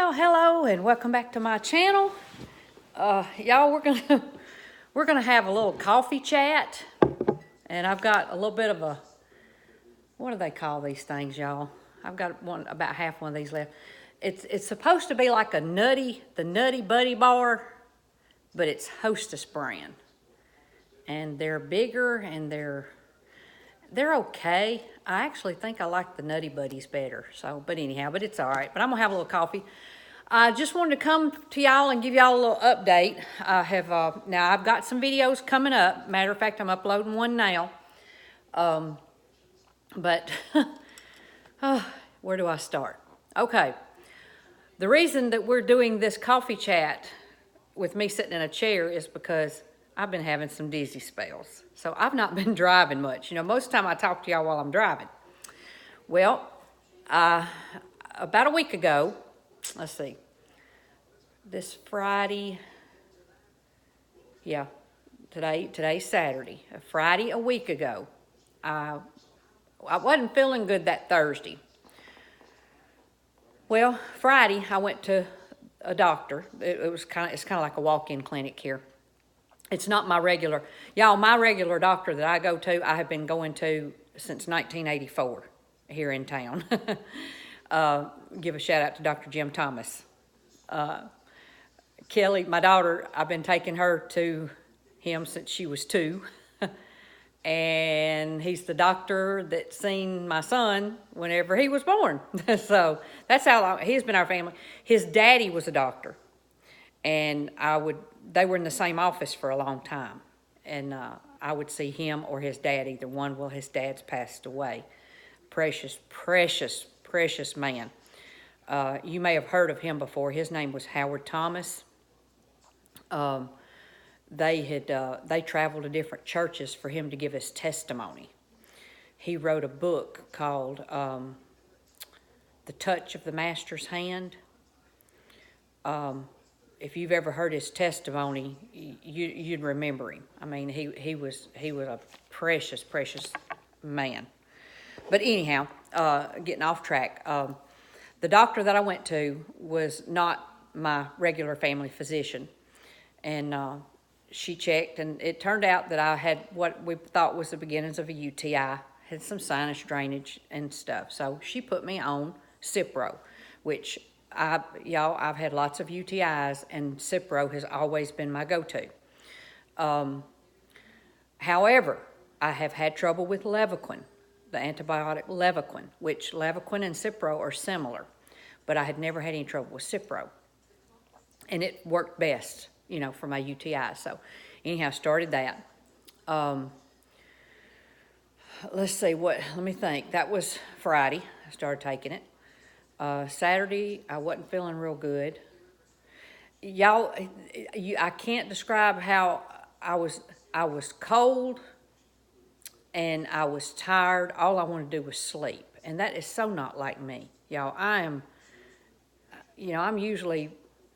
Well, hello and welcome back to my channel. Y'all, we're gonna have a little coffee chat, and I've got a little bit of a, what do they call these things, y'all? I've got about half one of these left. It's supposed to be like the Nutty Buddy bar, but it's Hostess brand, and they're bigger and they're okay. I actually think I like the Nutty Buddies better. So, but anyhow, but it's all right. But I'm gonna have a little coffee. I just wanted to come to y'all and give y'all a little update. I have now I've got some videos coming up. Matter of fact, I'm uploading one now. But where do I start? Okay. The reason that we're doing this coffee chat with me sitting in a chair is because I've been having some dizzy spells. So I've not been driving much. You know, most of the time I talk to y'all while I'm driving. Well, about a week ago, let's see, this Friday, yeah, today's Saturday. Friday a week ago, I wasn't feeling good that Thursday. Well, Friday I went to a doctor. It's kind of like a walk-in clinic here. It's not my regular, y'all, my regular doctor that I go to, I have been going to since 1984 here in town. Give a shout out to Dr. Jim Thomas. Kelly, my daughter, I've been taking her to him since she was 2. And he's the doctor that seen my son whenever he was born. So that's how long he's been our family. His daddy was a doctor. And they were in the same office for a long time. And I would see him or his dad, either one. Well, his dad's passed away. Precious, precious, precious man. You may have heard of him before. His name was Howard Thomas. They traveled to different churches for him to give his testimony. He wrote a book called The Touch of the Master's Hand. If you've ever heard his testimony, you'd remember him. I mean, he was a precious, precious man. But anyhow, getting off track, the doctor that I went to was not my regular family physician, and she checked, and it turned out that I had what we thought was the beginnings of a UTI, had some sinus drainage and stuff. So she put me on Cipro, which I've had lots of UTIs, and Cipro has always been my go-to. However, I have had trouble with Levaquin, the antibiotic Levaquin, which Levaquin and Cipro are similar, but I had never had any trouble with Cipro. And it worked best, you know, for my UTI. So anyhow, started that. Let's see, let me think. That was Friday, I started taking it. Saturday, I wasn't feeling real good. Y'all, I can't describe how I was cold and I was tired. All I wanted to do was sleep. And that is so not like me. Y'all, I'm usually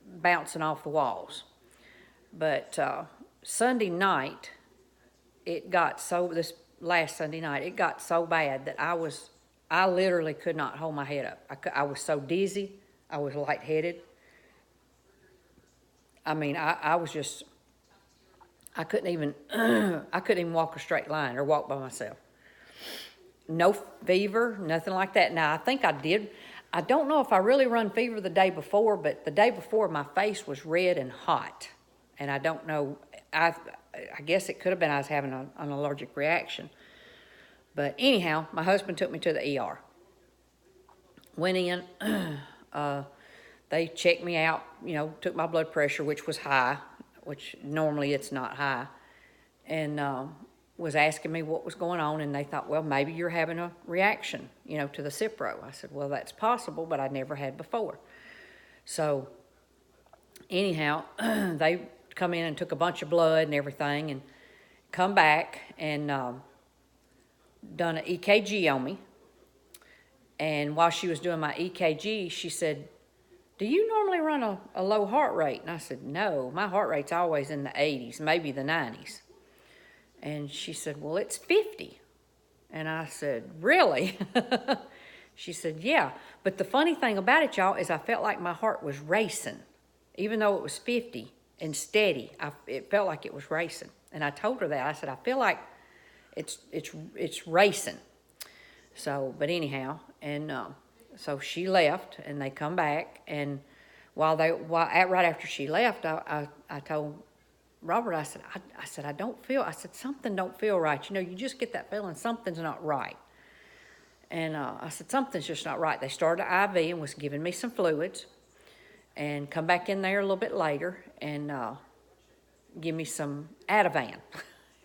bouncing off the walls. But Sunday night, this last Sunday night, it got so bad that I literally could not hold my head up. I was so dizzy. I was lightheaded. I mean, I couldn't even walk a straight line or walk by myself. No fever, nothing like that. Now, I think I did. I don't know if I really run fever the day before, but the day before my face was red and hot. And I don't know, I guess it could have been I was having an allergic reaction. But anyhow, my husband took me to the ER. Went in, they checked me out, took my blood pressure, which was high, which normally it's not high, and was asking me what was going on, and they thought, well, maybe you're having a reaction, to the Cipro. I said, well, that's possible, but I never had before. So anyhow, they come in and took a bunch of blood and everything, and come back and done an EKG on me. And while she was doing my EKG, she said, do you normally run a low heart rate? And I said, no, my heart rate's always in the 80s, maybe the 90s. And she said, well, it's 50. And I said, really? She said, yeah. But the funny thing about it, y'all, is I felt like my heart was racing. Even though it was 50 and steady, it felt like it was racing. And I told her that. I said, I feel like it's racing. So, but anyhow, and so she left, and they come back, and right after she left, I told Robert, I said, I said, something don't feel right. You know, you just get that feeling something's not right. And I said, something's just not right. They started an IV and was giving me some fluids, and come back in there a little bit later and give me some Ativan.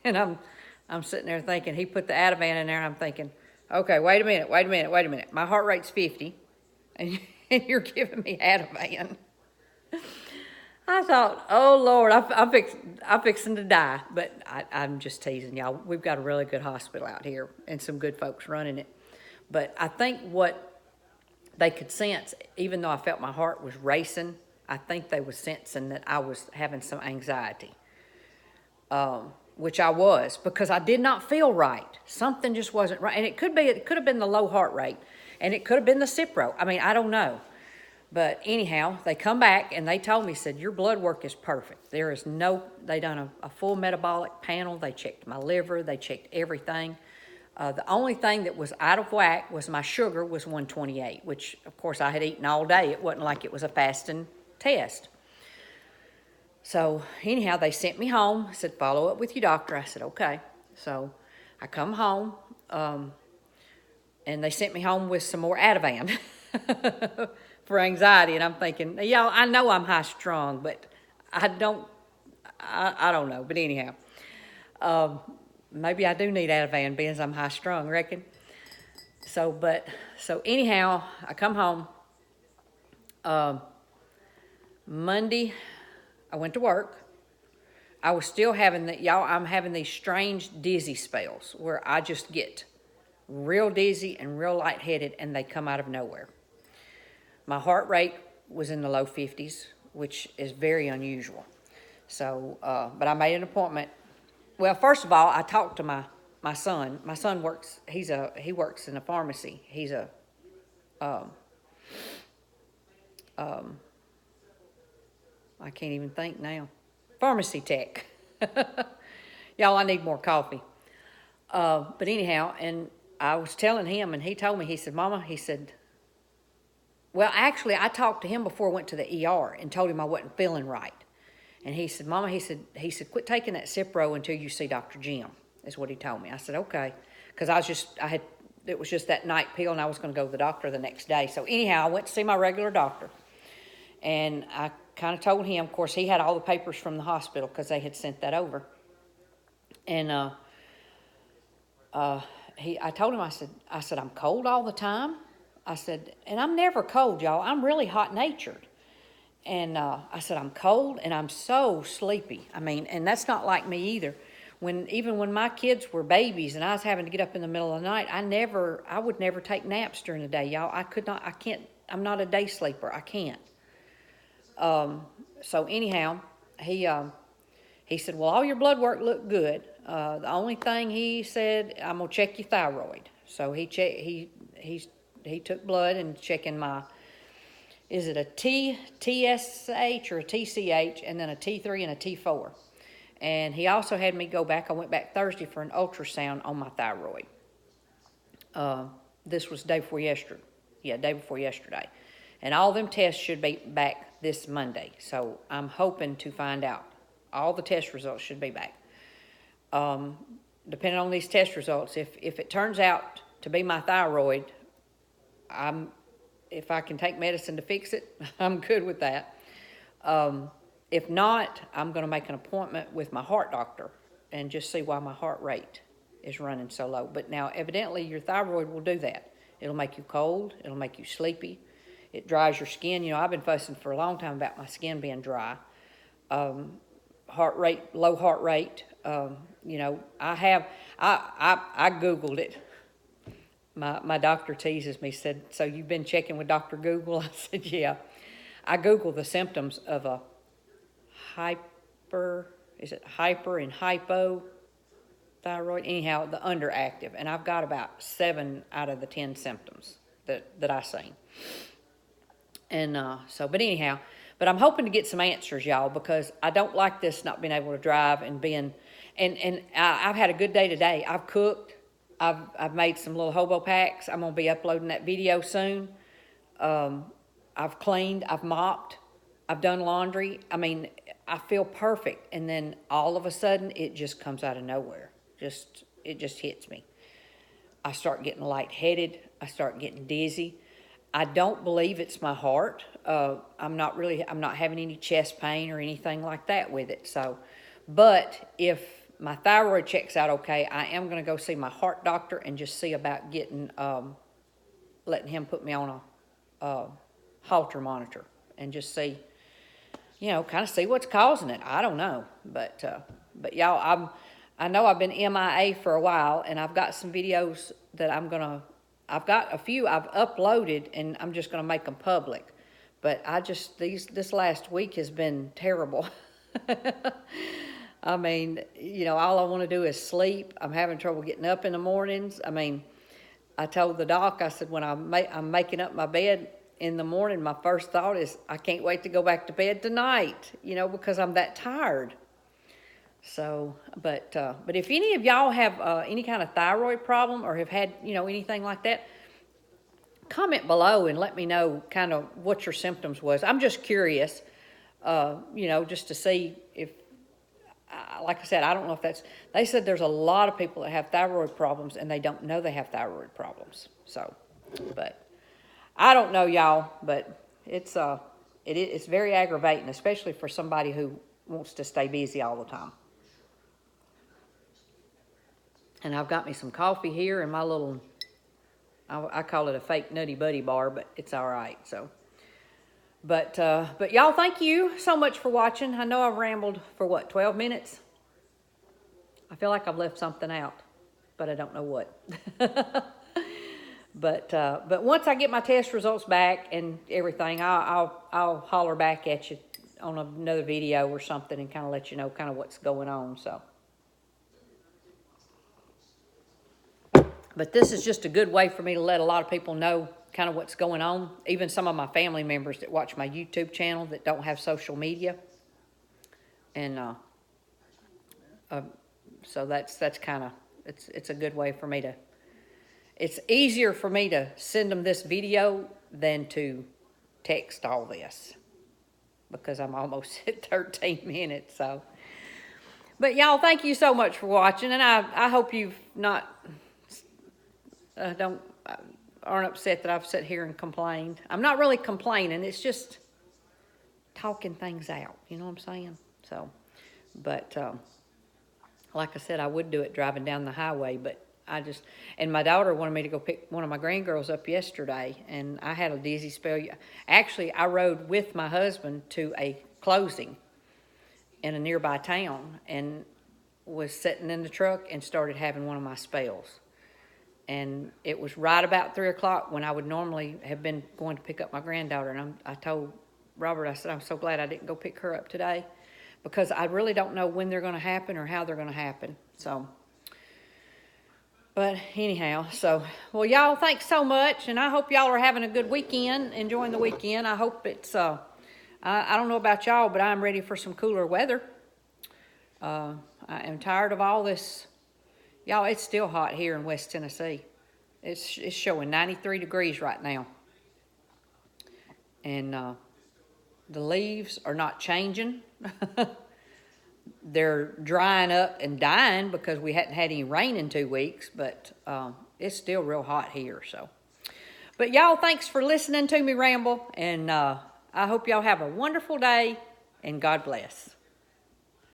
And I'm sitting there thinking, he put the Ativan in there, and I'm thinking, okay, wait a minute. My heart rate's 50, and you're giving me Ativan. I thought, oh, Lord, I'm fixing to die. But I'm just teasing y'all. We've got a really good hospital out here and some good folks running it. But I think what they could sense, even though I felt my heart was racing, I think they was sensing that I was having some anxiety, which I was, because I did not feel right. Something just wasn't right. And it could have been the low heart rate, and it could have been the Cipro. I mean, I don't know. But anyhow, they come back and they told me, said, your blood work is perfect. They done a full metabolic panel. They checked my liver. They checked everything. The only thing that was out of whack was my sugar was 128, which, of course, I had eaten all day. It wasn't like it was a fasting test. So anyhow, they sent me home, said, follow up with your doctor. I said, okay. So I come home, and they sent me home with some more Ativan for anxiety. And I'm thinking, y'all, I know I'm high strung, but I don't know. But anyhow, maybe I do need Ativan being as I'm high strung, reckon. So anyhow, I come home. Monday, I went to work. I was still having I'm having these strange dizzy spells where I just get real dizzy and real lightheaded, and they come out of nowhere. My heart rate was in the low 50s, which is very unusual. So, but I made an appointment. Well, first of all, I talked to my son. My son works, he works in a pharmacy. He's a, I can't even think now. Pharmacy tech. Y'all, I need more coffee. But anyhow, and I was telling him, and he told me, he said, Mama, he said, well, actually, I talked to him before I went to the ER and told him I wasn't feeling right. And he said, Mama, he said, quit taking that Cipro until you see Dr. Jim, is what he told me. I said, okay. Because it was just that night pill, and I was going to go to the doctor the next day. So anyhow, I went to see my regular doctor. And I kind of told him, of course, he had all the papers from the hospital because they had sent that over. And I told him, I said, I'm cold all the time. I said, and I'm never cold, y'all. I'm really hot-natured. And I said, I'm cold and I'm so sleepy. I mean, and that's not like me either. Even when my kids were babies and I was having to get up in the middle of the night, I would never take naps during the day, y'all. I'm not a day sleeper. I can't. So anyhow, he said, well, all your blood work looked good. The only thing he said, I'm gonna check your thyroid. So he took blood and checking is it a TSH or a TCH, and then a T3 and a T4. And he also had me go back. I went back Thursday for an ultrasound on my thyroid. This was day before yesterday. Yeah, day before yesterday. And all them tests should be back this Monday. So I'm hoping to find out. All the test results should be back. Depending on these test results, if it turns out to be my thyroid, if I can take medicine to fix it, I'm good with that. If not, I'm going to make an appointment with my heart doctor and just see why my heart rate is running so low. But now, evidently, your thyroid will do that. It'll make you cold. It'll make you sleepy. It dries your skin. You know, I've been fussing for a long time about my skin being dry. Heart rate, low heart rate. You know, I Googled it. My doctor teases me, said, so you've been checking with Dr. Google? I said, yeah. I Googled the symptoms of a hyper and hypothyroid? Anyhow, the underactive. And I've got about 7 out of the 10 symptoms that I seen. And but anyhow, but I'm hoping to get some answers, y'all, because I don't like this not being able to drive and being, and I've had a good day today. I've cooked. I've made some little hobo packs. I'm gonna be uploading that video soon. I've cleaned. I've mopped. I've done laundry. I mean, I feel perfect. And then all of a sudden, it just comes out of nowhere. It just hits me. I start getting lightheaded. I start getting dizzy. I don't believe it's my heart. I'm not having any chest pain or anything like that with it. So, but if my thyroid checks out okay, I am going to go see my heart doctor and just see about getting, letting him put me on a Holter monitor and just see, kind of see what's causing it. I don't know, but y'all, I know I've been MIA for a while, and I've got some videos that I've got a few I've uploaded, and I'm just gonna make them public. But this last week has been terrible. I mean, all I want to do is sleep. I'm having trouble getting up in the mornings. I mean, I told the doc, I said, when I'm making up my bed in the morning, my first thought is, I can't wait to go back to bed tonight, because I'm that tired. So, but if any of y'all have any kind of thyroid problem or have had, anything like that, comment below and let me know kind of what your symptoms was. I'm just curious, just to see if, like I said, I don't know if they said there's a lot of people that have thyroid problems and they don't know they have thyroid problems. So, but I don't know, y'all, but it's very aggravating, especially for somebody who wants to stay busy all the time. And I've got me some coffee here in my little, I call it a fake Nutty Buddy bar, but it's all right. So, but y'all, thank you so much for watching. I know I've rambled for 12 minutes? I feel like I've left something out, but I don't know what. But once I get my test results back and everything, I'll holler back at you on another video or something and kind of let you know kind of what's going on. So, but this is just a good way for me to let a lot of people know kind of what's going on. Even some of my family members that watch my YouTube channel that don't have social media, and so that's kind of it's a good way for me to. It's easier for me to send them this video than to text all this because I'm almost at 13 minutes. So, but y'all, thank you so much for watching, and I hope you've not aren't upset that I've sat here and complained. I'm not really complaining. It's just talking things out. You know what I'm saying? So, but like I said, I would do it driving down the highway, but and my daughter wanted me to go pick one of my grandgirls up yesterday, and I had a dizzy spell. Actually, I rode with my husband to a closing in a nearby town and was sitting in the truck and started having one of my spells. And it was right about 3 o'clock when I would normally have been going to pick up my granddaughter. And I told Robert, I said, I'm so glad I didn't go pick her up today because I really don't know when they're going to happen or how they're going to happen. So, but anyhow, well, y'all, thanks so much. And I hope y'all are having a good weekend, enjoying the weekend. I hope it's, I don't know about y'all, but I'm ready for some cooler weather. I am tired of all this. Y'all, it's still hot here in West Tennessee. It's showing 93 degrees right now. And the leaves are not changing. They're drying up and dying because we hadn't had any rain in 2 weeks, but it's still real hot here. So, but y'all, thanks for listening to me ramble, and I hope y'all have a wonderful day, and God bless.